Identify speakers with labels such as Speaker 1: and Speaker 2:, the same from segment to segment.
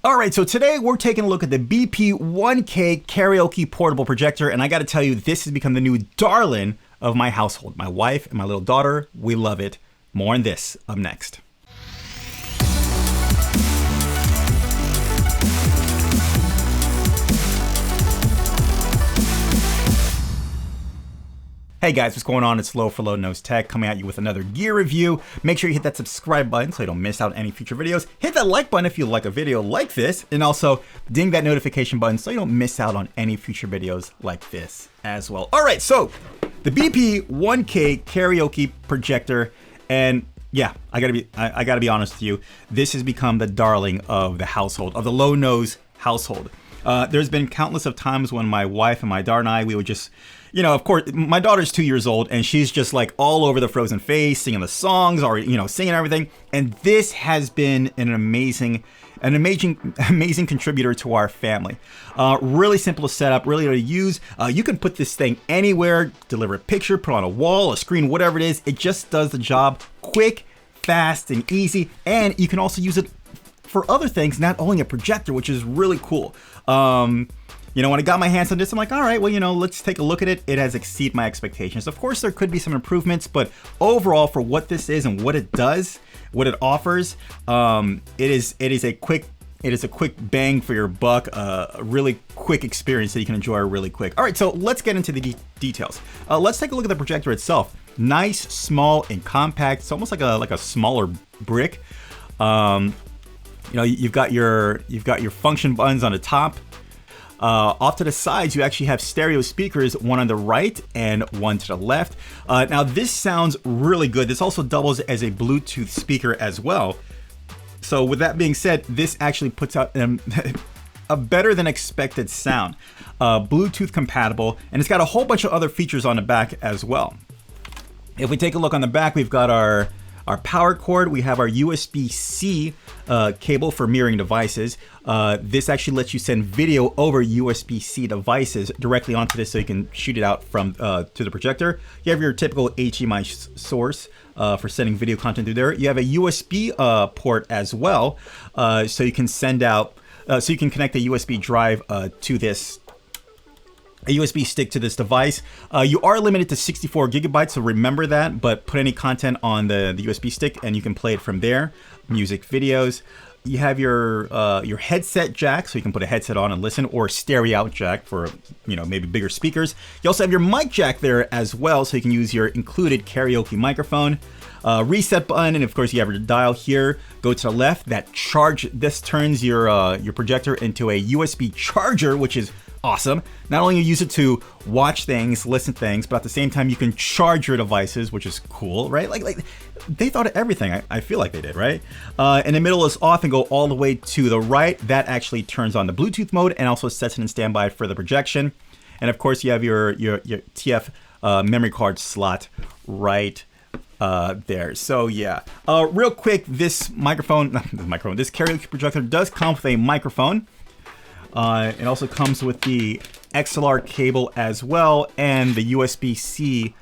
Speaker 1: All right, so today we're taking a look at the BP1K Karaoke Portable Projector, and I gotta tell you, this has become the new darling of my household. My wife and my little daughter, we love it. More on this up next. Hey guys, what's going on? It's Low for Low Nose Tech coming at you with another gear review. Make sure you hit that subscribe button so you don't miss out on any future videos. Hit that like button if you like a video like this, and also ding that notification button so you don't miss out on any future videos like this as well. All right, so the BP1K Karaoke Projector, and yeah, I gotta be honest with you. This has become the darling of the household, of the Low Nose household. There's been countless of times when my wife and my daughter and I, we would just, you know, of course, my daughter's 2 years old and she's just like all over the Frozen face, singing the songs or, you know, singing everything. And this has been an amazing contributor to our family. Really simple to set up, really to use. You can put this thing anywhere, deliver a picture, put on a wall, a screen, whatever it is. It just does the job quick, fast, and easy. And you can also use it for other things, not only a projector, which is really cool. You know, when I got my hands on this, I'm like, all right, well, you know, let's take a look at it. It has exceeded my expectations. Of course, there could be some improvements, but overall, for what this is and what it does, what it offers, it is a quick bang for your buck, a really quick experience that you can enjoy really quick. All right, so let's get into the details. Let's take a look at the projector itself. Nice, small, and compact. It's almost like a smaller brick. You know, you've got your function buttons on the top. Off to the sides, you actually have stereo speakers, one on the right and one to the left. Now this sounds really good. This also doubles as a Bluetooth speaker as well. So with that being said, this actually puts out a better than expected sound. Bluetooth compatible, and it's got a whole bunch of other features on the back as well. If we take a look on the back, we've got our power cord. We have our USB-C cable for mirroring devices. This actually lets you send video over USB-C devices directly onto this so you can shoot it out from to the projector. You have your typical HDMI source for sending video content through there. You have a USB port as well, so you can send out, so you can connect a USB drive to this, a USB stick to this device. You are limited to 64 gigabytes, so remember that, but put any content on the USB stick and you can play it from there. Music, videos. You have your headset jack, so you can put a headset on and listen, or stereo out jack for, you know, maybe bigger speakers. You also have your mic jack there as well, so you can use your included karaoke microphone. Reset button, and of course you have your dial here. Go to the left. This turns your projector into a USB charger, which is awesome. Not only you use it to watch things, listen to things, but at the same time you can charge your devices, which is cool, right? Like they thought of everything. I feel like they did, right? In the middle is off and go all the way to the right. That actually turns on the Bluetooth mode and also sets it in standby for the projection. And of course you have your TF memory card slot right there. So yeah, real quick, this karaoke projector does come with a microphone. It also comes with the XLR cable as well, and the USB-C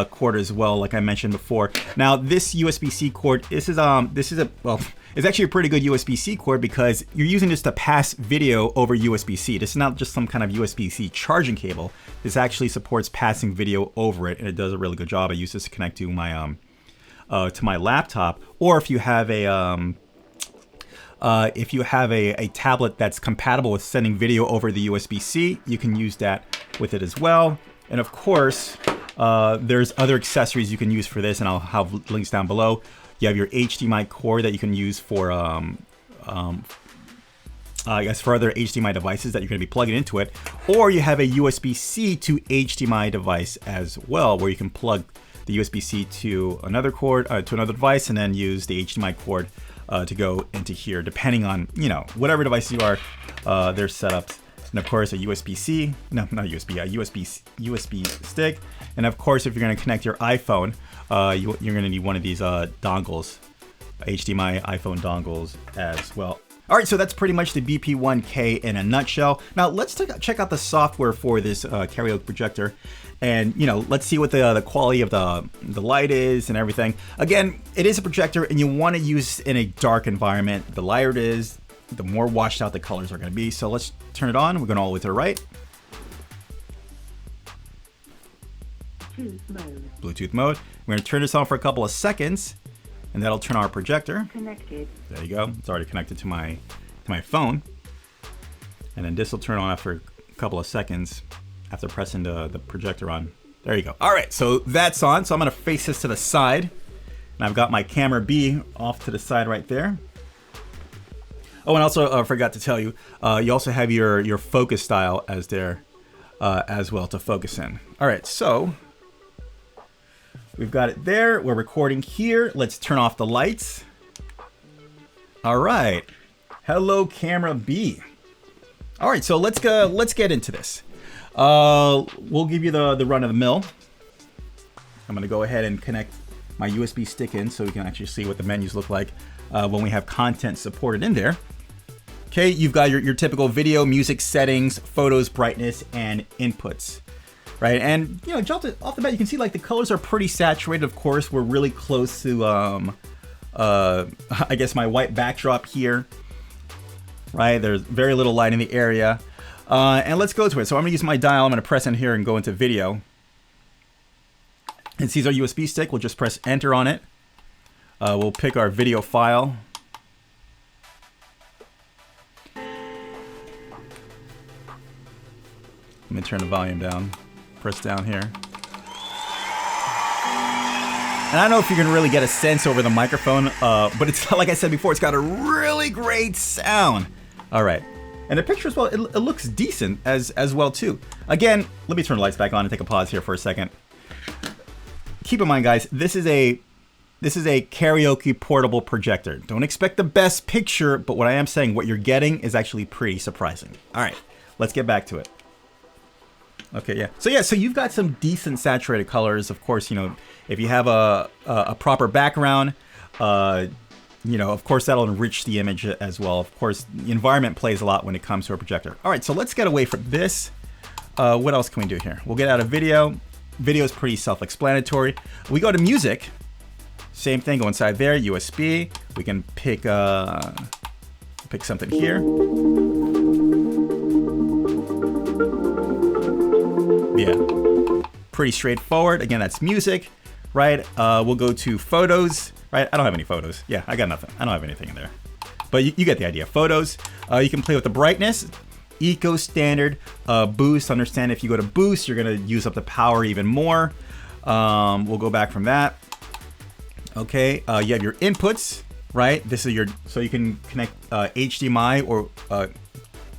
Speaker 1: cord as well, like I mentioned before. Now this USB-C cord, it's actually a pretty good USB-C cord because you're using this to pass video over USB-C. This is not just some kind of USB-C charging cable. This actually supports passing video over it, and it does a really good job. I use this to connect to my laptop, or if you have a tablet that's compatible with sending video over the USB-C, you can use that with it as well. And of course, there's other accessories you can use for this, and I'll have links down below. You have your HDMI cord that you can use for, I guess, for other HDMI devices that you're going to be plugging into it. Or you have a USB-C to HDMI device as well, where you can plug the USB-C to another cord, to another device, and then use the HDMI cord to go into here, depending on, you know, whatever device you are, their setups. And of course a USB-C, no, not USB, a USB stick. And of course, if you're going to connect your iPhone, you're going to need one of these dongles, HDMI iPhone dongles as well. All right, so that's pretty much the BP1K in a nutshell. Now let's check out the software for this karaoke projector, and you know, let's see what the quality of the light is and everything. Again, it is a projector, and you want to use it in a dark environment. The lighter it is, the more washed out the colors are going to be. So let's turn it on. We're going all the way to the right. Bluetooth mode. We're going to turn this on for a couple of seconds, and that'll turn on our projector.
Speaker 2: Connected.
Speaker 1: There you go. It's already connected to my phone. And then this will turn on after a couple of seconds after pressing the projector on. There you go. All right, so that's on. So I'm going to face this to the side. And I've got my camera B off to the side right there. Oh, and also I forgot to tell you, you also have your focus style as there as well to focus in. All right, so we've got it there. We're recording here. Let's turn off the lights. All right. Hello, camera B. All right, so let's get into this. We'll give you the run of the mill. I'm gonna go ahead and connect my USB stick in so we can actually see what the menus look like when we have content supported in there. Okay, you've got your typical video, music settings, photos, brightness, and inputs, right? And you know, off the bat, you can see like the colors are pretty saturated. Of course, we're really close to I guess my white backdrop here, right? There's very little light in the area. And let's go to it. So I'm gonna use my dial. I'm gonna press in here and go into video. And sees our USB stick. We'll just press enter on it. We'll pick our video file. Let me turn the volume down. Press down here. And I don't know if you can really get a sense over the microphone, but it's like I said before, it's got a really great sound. All right. And the picture as well, it looks decent as well too. Again, let me turn the lights back on and take a pause here for a second. Keep in mind, guys, this is a karaoke portable projector. Don't expect the best picture, but what I am saying, what you're getting is actually pretty surprising. All right, let's get back to it. Okay, yeah. So you've got some decent saturated colors. Of course, you know, if you have a proper background, you know, of course, that'll enrich the image as well. Of course, the environment plays a lot when it comes to a projector. All right, so let's get away from this. What else can we do here? We'll get out of video. Video is pretty self-explanatory. We go to music. Same thing, go inside there, USB. We can pick something here. Yeah, pretty straightforward. Again, that's music, right? We'll go to photos. Right, I don't have any photos. Yeah, I got nothing. I don't have anything in there. But you get the idea. Photos, you can play with the brightness, eco, standard, boost. Understand if you go to boost, you're gonna use up the power even more. We'll go back from that. Okay, you have your inputs, right? This is so you can connect HDMI or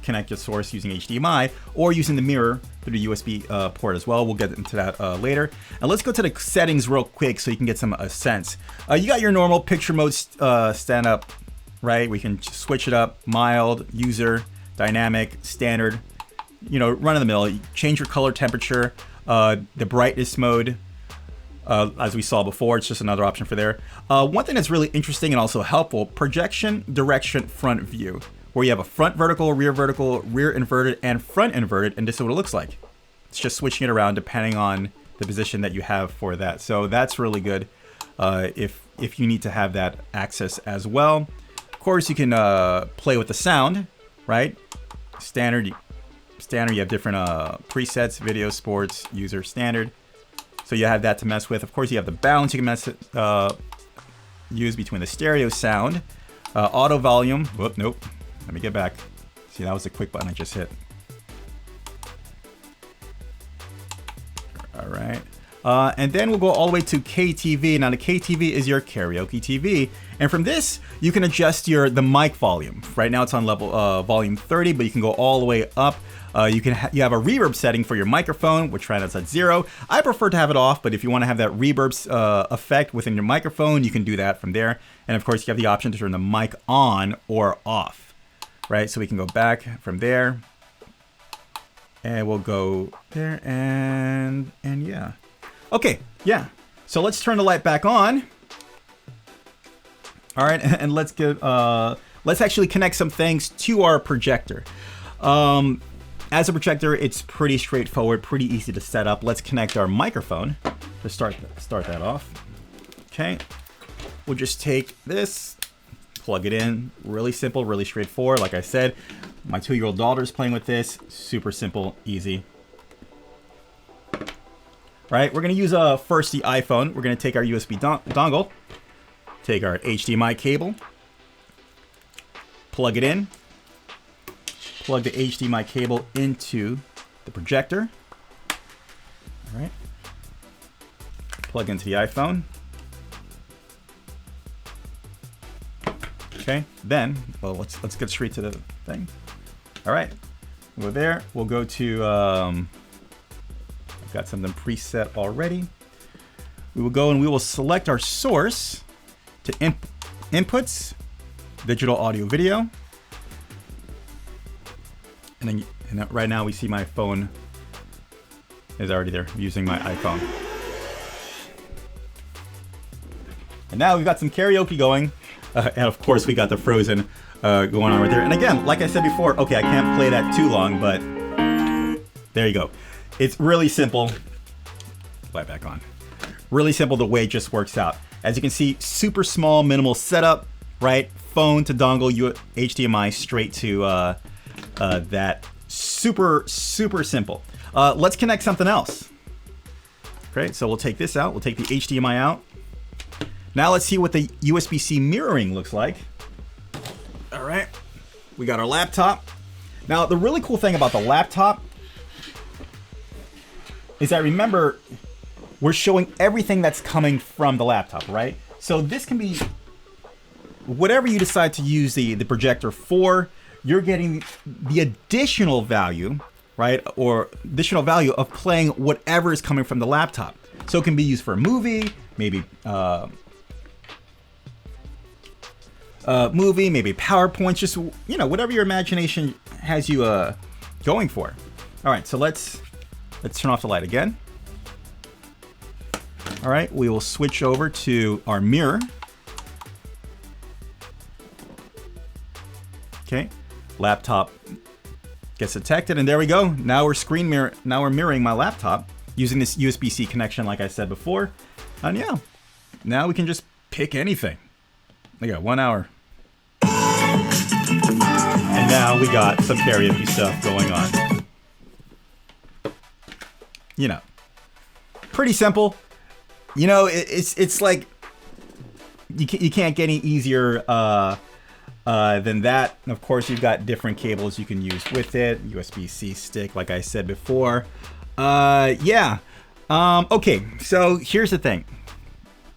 Speaker 1: connect your source using HDMI or using the mirror through the USB port as well. We'll get into that later. And let's go to the settings real quick so you can get some sense. You got your normal picture mode stand up, right? We can switch it up, mild, user, dynamic, standard, you know, run of the mill. Change your color temperature, the brightness mode. As we saw before, it's just another option for there. One thing that's really interesting and also helpful, projection, direction, front view, where you have a front vertical, rear inverted, and front inverted, and this is what it looks like. It's just switching it around depending on the position that you have for that. So that's really good if you need to have that access as well. Of course, you can play with the sound, right? Standard, you have different presets, video, sports, user, standard. So you have that to mess with. Of course, you have the balance you can use between the stereo sound, auto volume. Whoop, nope. Let me get back. See, that was a quick button I just hit. All right. And then we'll go all the way to KTV. Now the KTV is your karaoke TV. And from this, you can adjust the mic volume. Right now it's on level volume 30, but you can go all the way up. You have a reverb setting for your microphone, which right now it's at 0. I prefer to have it off, but if you want to have that reverb effect within your microphone, you can do that from there. And of course, you have the option to turn the mic on or off, right? So we can go back from there, and we'll go there, and yeah. Okay, yeah. So let's turn the light back on. All right, and let's actually connect some things to our projector. As a projector, it's pretty straightforward, pretty easy to set up. Let's connect our microphone to start that off. Okay, we'll just take this, plug it in. Really simple, really straightforward. Like I said, my 2-year-old daughter is playing with this. Super simple, easy. Right, we're gonna use first the iPhone. We're gonna take our USB dongle, take our HDMI cable, plug it in, plug the HDMI cable into the projector. All right, plug into the iPhone. Okay, then, well, let's get straight to the thing. All right, we're there. We'll go to, I've got something preset already. We will go and we will select our source to inputs, digital audio video. And then right now we see my phone is already there, I'm using my iPhone. And now we've got some karaoke going. And of course we got the Frozen going on right there. And again, like I said before, okay, I can't play that too long, but there you go. It's really simple. Light back on. Really simple the way it just works out. As you can see, super small, minimal setup, right? Phone to dongle, HDMI straight to that. Super, super simple. Let's connect something else. Great, so we'll take this out. We'll take the HDMI out. Now let's see what the USB-C mirroring looks like. All right, we got our laptop. Now the really cool thing about the laptop is that, remember, we're showing everything that's coming from the laptop, right? So this can be whatever you decide to use the projector for. You're getting the additional value, right? Or additional value of playing whatever is coming from the laptop. So it can be used for a movie, maybe maybe PowerPoint, just, you know, whatever your imagination has you going for. All right, so let's turn off the light again. All right, we will switch over to our mirror. Okay, laptop gets detected, and there we go. Now we're mirroring my laptop using this USB-C connection, like I said before. And yeah, now we can just pick anything. We got 1 hour. And now we got some karaoke stuff going on. You know, pretty simple. You know, it's like you can't get any easier than that. And of course, you've got different cables you can use with it. USB-C stick, like I said before. Yeah. Okay, so here's the thing.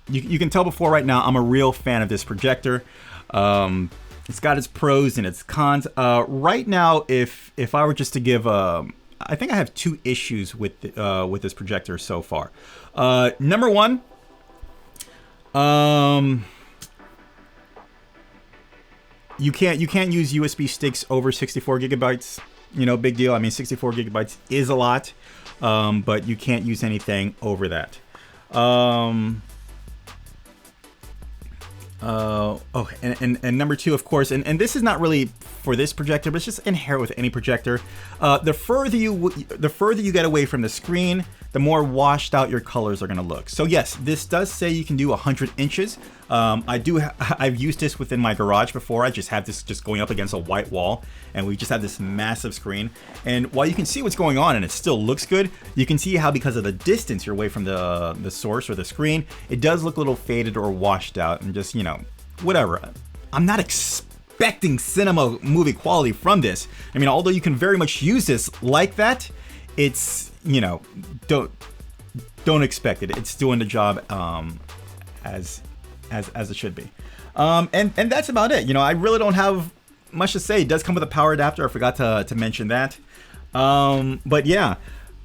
Speaker 1: You can tell before right now, I'm a real fan of this projector. It's got its pros and its cons. Right now, if I were just to give, I think I have 2 issues with this projector so far. Number one, you can't use USB sticks over 64 gigabytes. You know, big deal. I mean, 64 gigabytes is a lot, but you can't use anything over that. And number 2, of course, and this is not really for this projector, but it's just inherent with any projector. The further you get away from the screen, the more washed out your colors are going to look. So yes, this does say you can do 100 inches. I've used this within my garage before. I just have this just going up against a white wall, and we just have this massive screen. And while you can see what's going on and it still looks good, you can see how because of the distance you're away from the source or the screen, it does look a little faded or washed out and just, you know, whatever. I'm not expecting cinema movie quality from this. I mean, although you can very much use this like that, it's, you know, don't expect it. It's doing the job as it should be. And that's about it. You know, I really don't have much to say. It does come with a power adapter. I forgot to mention that. But yeah,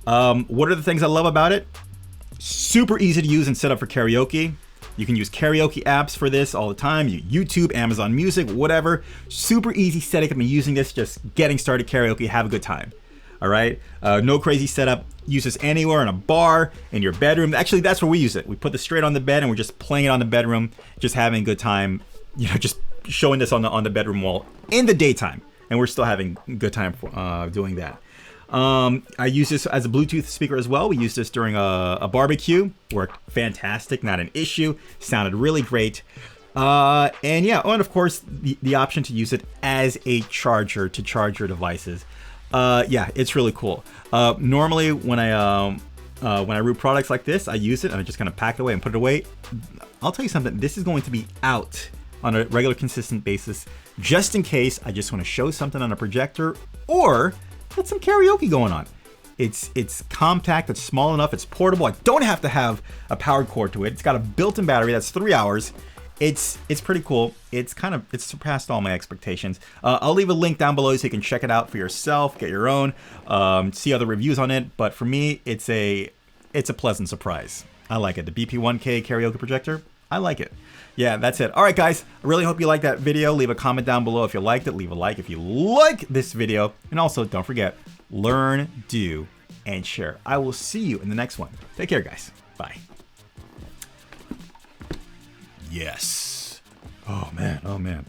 Speaker 1: what are the things I love about it? Super easy to use and set up for karaoke. You can use karaoke apps for this all the time. YouTube, Amazon Music, whatever. Super easy setting up and using this, just getting started karaoke, have a good time. All right, no crazy setup. Use this anywhere, in a bar, in your bedroom. Actually, that's where we use it. We put this straight on the bed and we're just playing it on the bedroom, just having a good time. You know, just showing this on the bedroom wall in the daytime, and we're still having a good time doing that. I use this as a Bluetooth speaker as well. We used this during a barbecue. Worked fantastic, not an issue. Sounded really great. And yeah, oh, and of course the option to use it as a charger to charge your devices. Yeah, it's really cool. Normally when I root products like this, I use it and I just kind of pack it away and put it away. I'll tell you something, this is going to be out on a regular consistent basis, just in case I just want to show something on a projector or get some karaoke going on. It's compact, it's small enough, it's portable. I don't have to have a powered cord to it. It's got a built-in battery that's 3 hours. It's pretty cool. It's surpassed all my expectations. I'll leave a link down below so you can check it out for yourself, get your own, see other reviews on it. But for me, it's a pleasant surprise. I like it. The BP1K Karaoke Projector, I like it. Yeah, that's it. All right, guys, I really hope you liked that video. Leave a comment down below if you liked it. Leave a like if you like this video. And also, don't forget, learn, do, and share. I will see you in the next one. Take care, guys. Bye. Yes. Oh, man. Oh, man.